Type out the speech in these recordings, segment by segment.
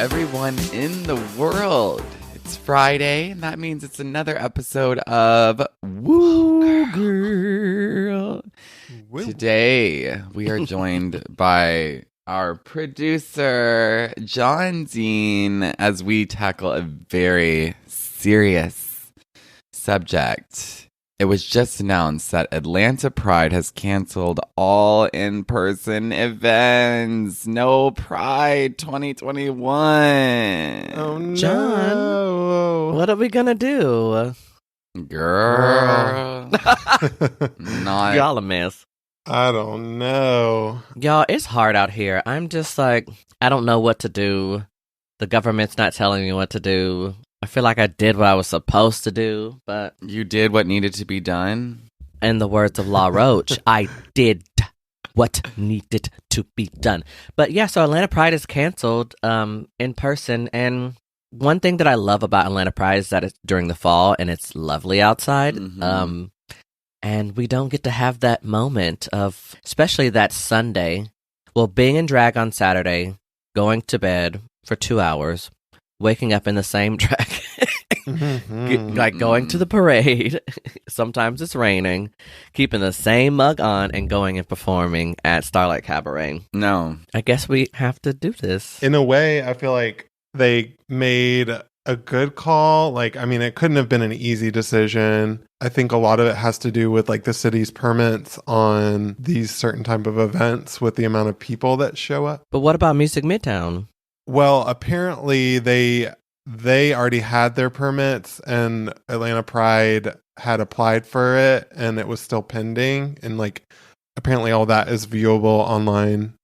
everyone in the world. It's Friday, and that means it's another episode of Woo Girl. Woo. Today, we are joined by our producer, Jon Dean, as we tackle a very serious subject. It was just announced that Atlanta Pride has canceled all in-person events. No Pride 2021. Oh, no. John, what are we gonna do? Girl. Not. Y'all a mess. I don't know. Y'all, it's hard out here. I'm just like, I don't know what to do. The government's not telling me what to do. I feel like I did what I was supposed to do, but... You did what needed to be done? In the words of La Roche, I did what needed to be done. But yeah, so Atlanta Pride is canceled in person, and one thing that I love about Atlanta Pride is that it's during the fall, and it's lovely outside. Mm-hmm. And we don't get to have that moment of, especially that Sunday, well, being in drag on Saturday, going to bed for 2 hours, waking up in the same drag, like going to the parade. Sometimes it's raining, keeping the same mug on, and going and performing at Starlight Cabaret. No. I guess we have to do this. In a way, I feel like they made a good call. Like, I mean, it couldn't have been an easy decision. I think a lot of it has to do with like the city's permits on these certain type of events with the amount of people that show up. But what about Music Midtown? Well, apparently they already had their permits, and Atlanta Pride had applied for it, and it was still pending. And like, apparently all that is viewable online,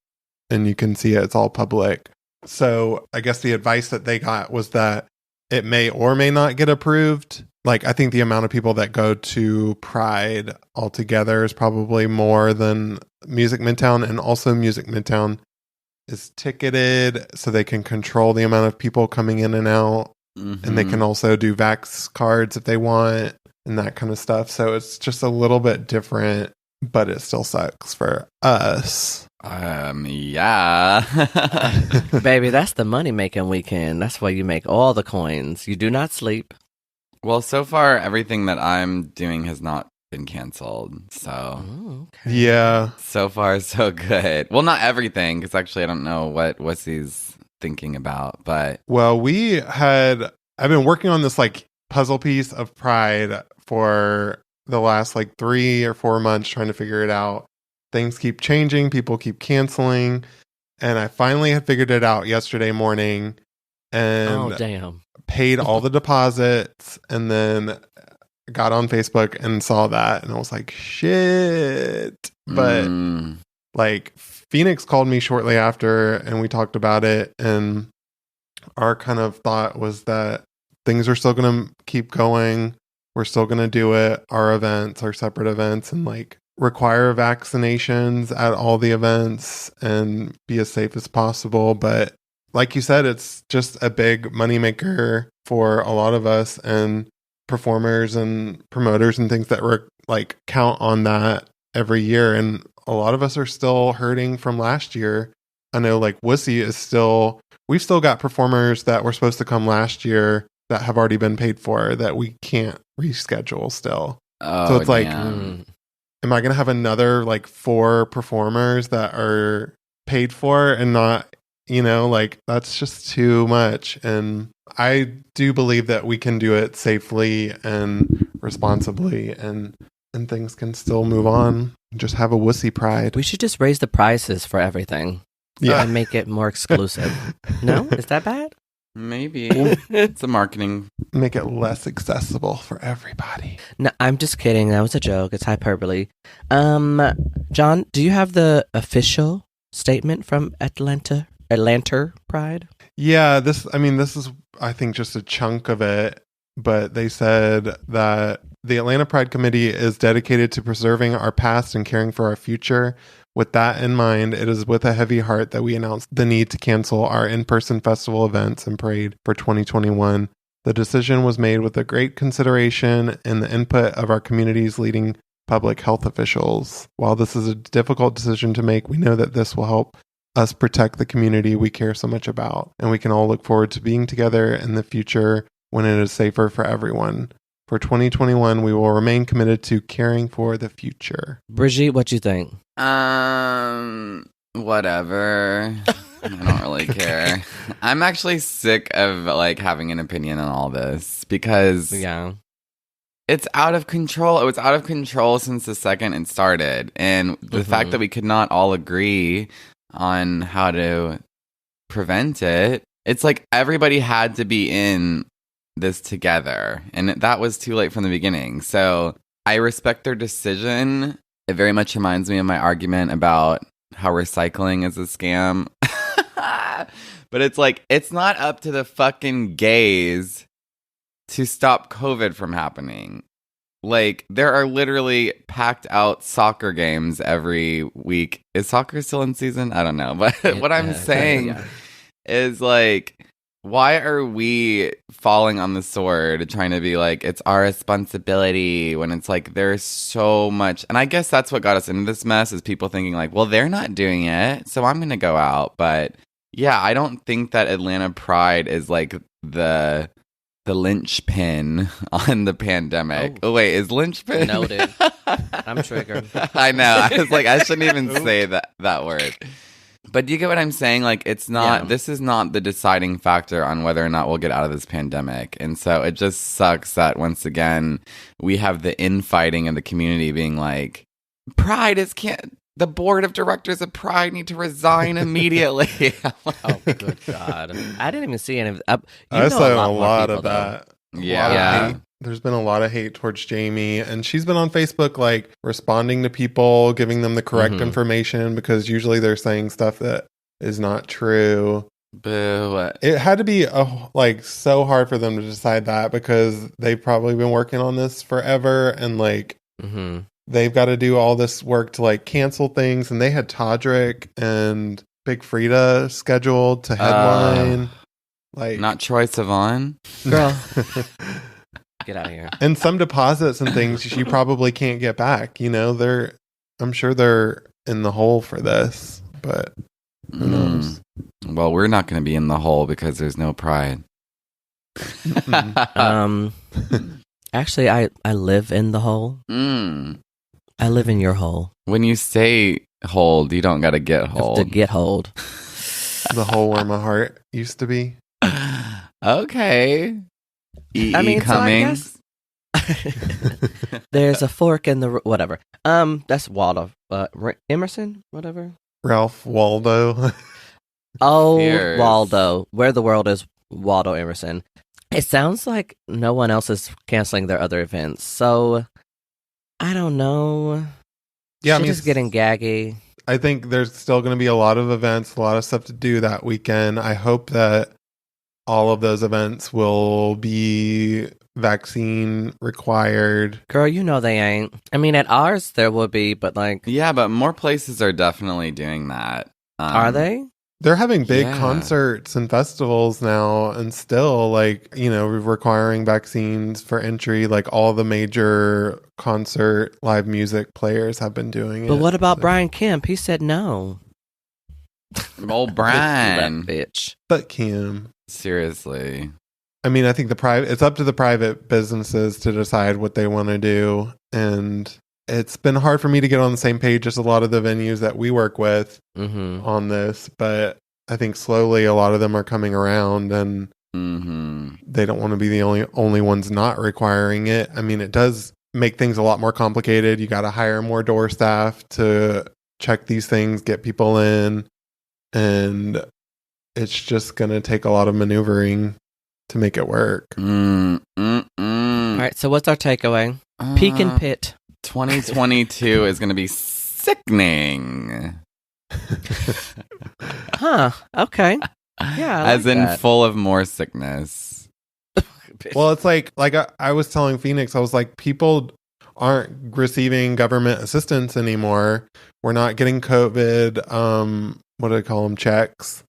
and you can see it. It's all public. So I guess the advice that they got was that it may or may not get approved. Like, I think the amount of people that go to Pride altogether is probably more than Music Midtown, and also Music Midtown is ticketed so they can control the amount of people coming in and out. Mm-hmm. And they can also do Vax cards if they want and that kind of stuff. So it's just a little bit different, but it still sucks for us. Yeah. Baby, that's the money-making weekend. That's where you make all the coins. You do not sleep. Well, so far, everything that I'm doing has not been canceled. So, Okay. Yeah. so far, so good. Well, not everything, because actually I don't know what Wussy's thinking about, but... Well, I've been working on this like puzzle piece of Pride for the last like 3 or 4 months, trying to figure it out. Things keep changing, people keep canceling, and I finally had figured it out yesterday morning and Oh, damn. paid all the deposits, and then got on Facebook and saw that, and I was like, shit. But like, Phoenix called me shortly after, and we talked about it, and our kind of thought was that things are still going to keep going. We're still going to do it, our events, our separate events, and like require vaccinations at all the events and be as safe as possible. But like you said, it's just a big moneymaker for a lot of us, and performers and promoters and things that were like count on that every year. And a lot of us are still hurting from last year. I know like Wussy we've still got performers that were supposed to come last year that have already been paid for that we can't reschedule still. Oh, so it's like, damn. am I going to have another like 4 performers that are paid for and not, like, that's just too much. And I do believe that we can do it safely and responsibly, and things can still move on. Just have a Wussy Pride. We should just raise the prices for everything. Yeah. And make it more exclusive. No? Is that bad? Maybe. It's a marketing. Make it less accessible for everybody. No, I'm just kidding. That was a joke. It's hyperbole. John, do you have the official statement from Atlanta Pride? Yeah, this is, I think, just a chunk of it. But they said that the Atlanta Pride Committee is dedicated to preserving our past and caring for our future. With that in mind, it is with a heavy heart that we announce the need to cancel our in-person festival events and parade for 2021. The decision was made with a great consideration and the input of our community's leading public health officials. While this is a difficult decision to make, we know that this will help us protect the community we care so much about. And we can all look forward to being together in the future when it is safer for everyone. For 2021, we will remain committed to caring for the future. Brigitte, what you think? Whatever. I don't really care. I'm actually sick of like having an opinion on all this because it's out of control. It was out of control since the second it started. And the fact that we could not all agree on how to prevent it, it's like everybody had to be in this together. And that was too late from the beginning. So I respect their decision. It very much reminds me of my argument about how recycling is a scam. But it's like, it's not up to the fucking gays to stop COVID from happening. Like, there are literally packed out soccer games every week. Is soccer still in season? I don't know. But what I'm saying is, like, why are we falling on the sword trying to be like, it's our responsibility when it's like there's so much. And I guess that's what got us into this mess is people thinking like, well, they're not doing it, so I'm going to go out. But yeah, I don't think that Atlanta Pride is like the linchpin on the pandemic. Oh wait, is linchpin? Noted. I'm triggered. I know. I was like, I shouldn't even say that word. But do you get what I'm saying? Like, it's not, this is not the deciding factor on whether or not we'll get out of this pandemic. And so it just sucks that once again, we have the infighting of the community being like, Pride the board of directors of Pride need to resign immediately. Oh, good God. I didn't even see any of that. I saw a lot of that. Yeah. There's been a lot of hate towards Jamie, and she's been on Facebook, like, responding to people, giving them the correct information, because usually they're saying stuff that is not true. Boo. It had to be, like, so hard for them to decide that, because they've probably been working on this forever, and, like, they've got to do all this work to, like, cancel things, and they had Todrick and Big Frida scheduled to headline. Like, not Troye Sivan? Girl. Get out of here. And some deposits and things she probably can't get back. You know, I'm sure they're in the hole for this, but who knows? Well, we're not going to be in the hole because there's no Pride. Actually, I live in the hole. I live in your hole. When you say hold, you don't got to get hold. To get hold. The hole where my heart used to be. Okay. Cummings. So there's a fork in the whatever. That's Waldo. Emerson, whatever. Ralph Waldo. Oh, Waldo. Where the world is Waldo Emerson. It sounds like no one else is canceling their other events. So I don't know. Yeah, I mean, it's getting gaggy. I think there's still going to be a lot of events, a lot of stuff to do that weekend. I hope that all of those events will be vaccine required. Girl, you know they ain't. I mean, at ours there will be, but like... Yeah, but more places are definitely doing that. Are they? They're having big concerts and festivals now, and still, like, you know, requiring vaccines for entry. Like, all the major concert live music players have been doing it. But what about Brian Kemp? He said no. Old Brian. That bitch. But Kim... Seriously. I mean, I think it's up to the private businesses to decide what they want to do. And it's been hard for me to get on the same page as a lot of the venues that we work with on this. But I think slowly a lot of them are coming around, and they don't want to be the only ones not requiring it. I mean, it does make things a lot more complicated. You got to hire more door staff to check these things, get people in. And it's just going to take a lot of maneuvering to make it work. All right, so what's our takeaway? Peak and pit. 2022 is going to be sickening. Huh, okay. Yeah, as in full of more sickness. Well, it's like I was telling Phoenix, I was like, people aren't receiving government assistance anymore. We're not getting COVID, what do they call them, checks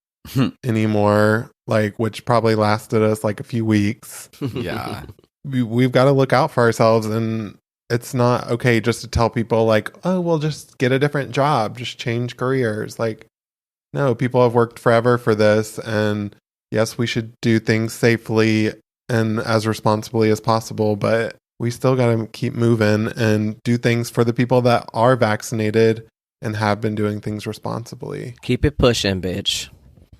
anymore, like, which probably lasted us like a few weeks. Yeah. We've got to look out for ourselves, and it's not okay just to tell people like, oh, well, just get a different job, just change careers. Like, no, people have worked forever for this. And yes, we should do things safely and as responsibly as possible. But we still got to keep moving and do things for the people that are vaccinated and have been doing things responsibly. Keep it pushing, bitch.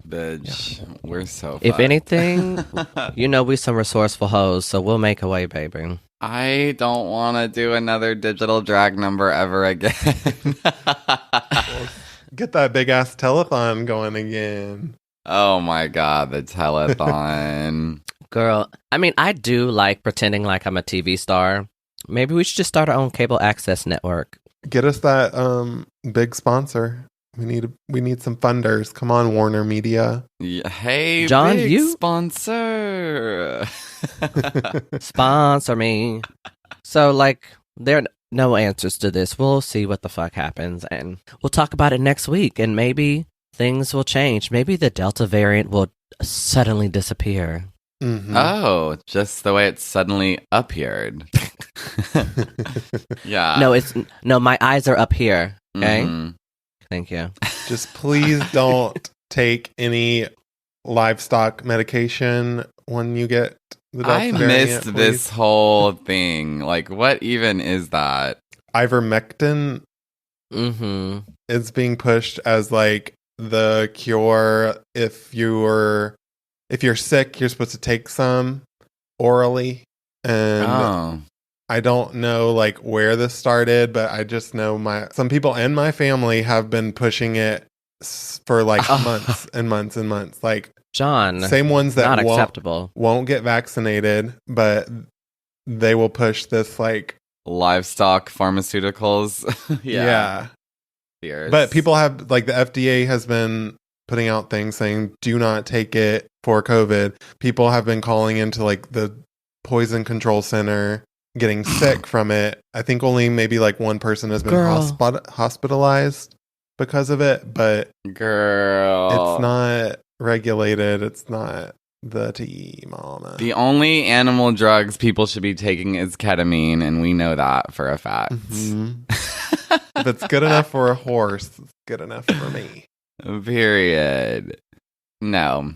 Bitch, we're so If fucked. anything, we some resourceful hoes, so we'll make a way, baby. I don't want to do another digital drag number ever again. Get that big ass telethon going again. Oh my God, the telethon. Girl, I mean, I do like pretending like I'm a TV star. Maybe we should just start our own cable access network. Get us that big sponsor. We need some funders. Come on, Warner Media. Yeah, hey, John, big you sponsor. sponsor me. So, like, there are no answers to this. We'll see what the fuck happens, and we'll talk about it next week, and maybe things will change. Maybe the Delta variant will suddenly disappear. Mm-hmm. Oh, just the way it suddenly appeared. Yeah. No, my eyes are up here. Okay. Mhm. Thank you. Just please don't take any livestock medication when you get the Delta I variant, missed please. this whole thing. Like, what even is that? Ivermectin Mm-hmm. is being pushed as like the cure. If you're sick, you're supposed to take some orally. And Oh. I don't know like where this started, but I just know some people in my family have been pushing it for like months and months and months. Like John, same ones that not acceptable. won't get vaccinated, but they will push this like Livestock pharmaceuticals. yeah. Fierce. But people have like the FDA has been putting out things saying do not take it for COVID. People have been calling into like the poison control center, getting sick from it. I think only maybe like one person has been hospitalized because of it, but Girl. it's not regulated. It's not the tea, mama. The only animal drugs people should be taking is ketamine, and we know that for a fact. Mhm. If it's good enough for a horse, it's good enough for me. Period. No.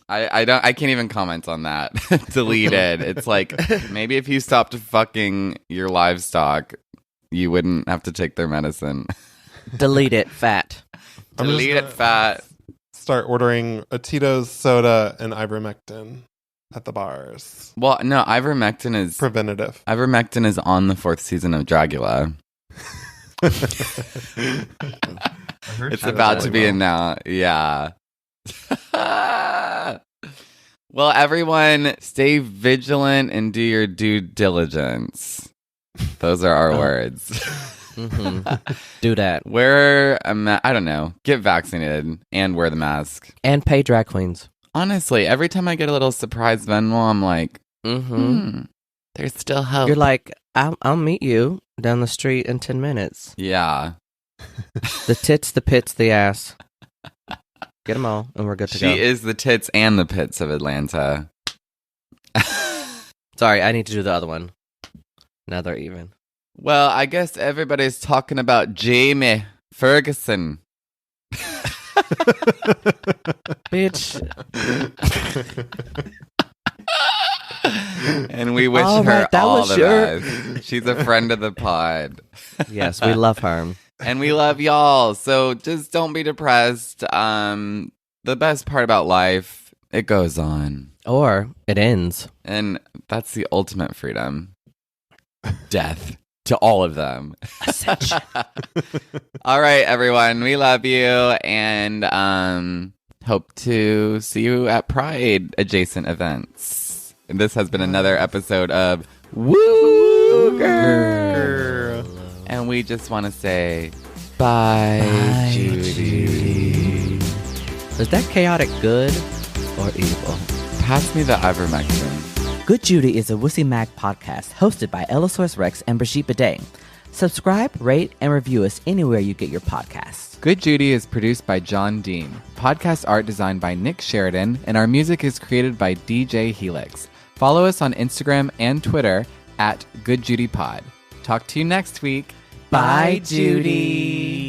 I can't even comment on that. Deleted. It's like, maybe if you stopped fucking your livestock, you wouldn't have to take their medicine. Delete it, fat. I'm just Delete it, gonna fat. Start ordering a Tito's soda and ivermectin at the bars. Well, no, Ivermectin is Preventative. Ivermectin is on the 4th season of Dragula. It's about to be in now. Yeah. Well, everyone, stay vigilant and do your due diligence. Those are our words. Mm-hmm. Do that. Wear I don't know. Get vaccinated and wear the mask. And pay drag queens. Honestly, every time I get a little surprise Venmo, I'm like, Mm-hmm. there's still hope. You're like, I'll meet you down the street in 10 minutes. Yeah. The tits, the pits, the ass. Get them all, and we're good to go. She is the tits and the pits of Atlanta. Sorry, I need to do the other one. Now they're even. Well, I guess everybody's talking about Jamie Ferguson. Bitch. And we wish All her right, that all was the your- best. She's a friend of the pod. Yes, we love her. And we love y'all. So just don't be depressed. The best part about life, it goes on. Or it ends. And that's the ultimate freedom. Death to all of them. Ascension. All right, everyone. We love you and hope to see you at Pride adjacent events. And this has been another episode of Woo Girl. And we just want to say bye, Judy. Is that chaotic good or evil? Pass me the ivermectin. Good Judy is a Wussy Mag podcast hosted by Ellasaurus Rex and Brigitte Bidet. Subscribe, rate, and review us anywhere you get your podcasts. Good Judy is produced by Jon Dean. Podcast art designed by Nick Sheridan, and our music is created by DJ Helix. Follow us on Instagram and Twitter at Good Judy Pod. Talk to you next week. Bye, Judy.